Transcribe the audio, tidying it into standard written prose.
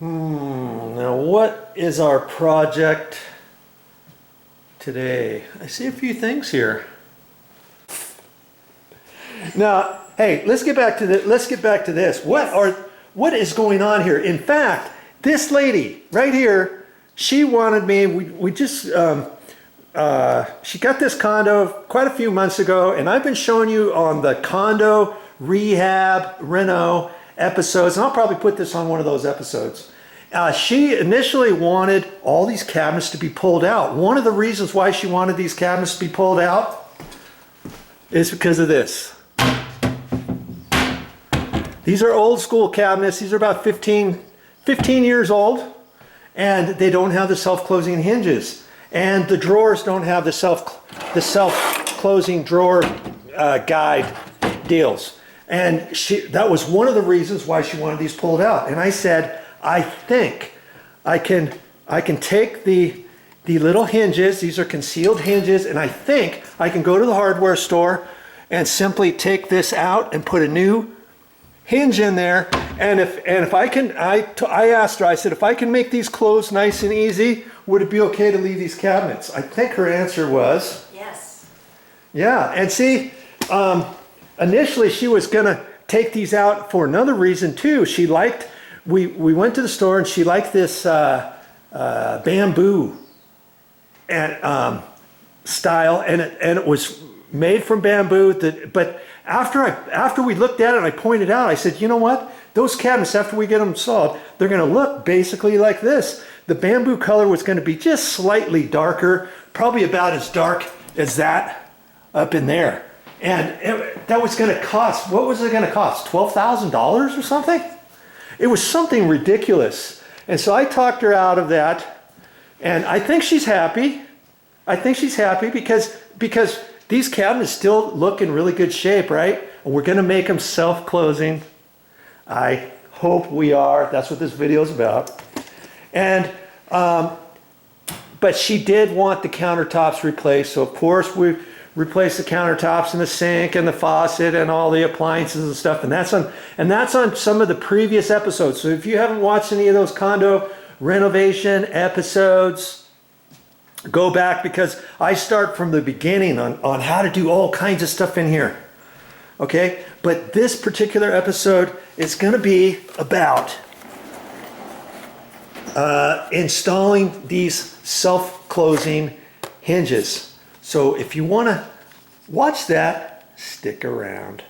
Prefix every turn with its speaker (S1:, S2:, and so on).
S1: Now what is our project today? I see a few things here. Now, hey, let's get back to this. What is going on here? In fact, this lady right here, she wanted me. She got this condo quite a few months ago, and I've been showing you on the condo rehab reno episodes, and I'll probably put this on one of those episodes. She initially wanted all these cabinets to be pulled out. One of the reasons why she wanted these cabinets to be pulled out is because of this. These are old school cabinets. These are about 15 years old, and they don't have the self-closing hinges. And the drawers don't have the self-closing drawer guide deals. And that was one of the reasons why she wanted these pulled out. And I said, I think I can take the little hinges, these are concealed hinges, and I think I can go to the hardware store and simply take this out and put a new hinge in there. And if I can, I asked her, I said, if I can make these close nice and easy, would it be okay to leave these cabinets? I think her answer was
S2: yes.
S1: Yeah. And see, initially she was gonna take these out for another reason too. She liked, we went to the store and she liked this bamboo and style, and it was made from bamboo. But after we looked at it and I pointed out, I said, you know what? Those cabinets, after we get them installed, they're going to look basically like this. The bamboo color was going to be just slightly darker, probably about as dark as that up in there. And that was going to cost, what was it going to cost? $12,000 or something? It was something ridiculous. And so I talked her out of that, and I think she's happy. I think she's happy because these cabinets still look in really good shape, right? And we're going to make them self-closing. I hope we are. That's what this video is about. And but she did want the countertops replaced, so of course we replaced the countertops and the sink and the faucet and all the appliances and stuff. And that's on some of the previous episodes. So if you haven't watched any of those condo renovation episodes, go back, because I start from the beginning on how to do all kinds of stuff in here. Okay, but this particular episode is going to be about installing these self-closing hinges. So if you want to watch that, stick around.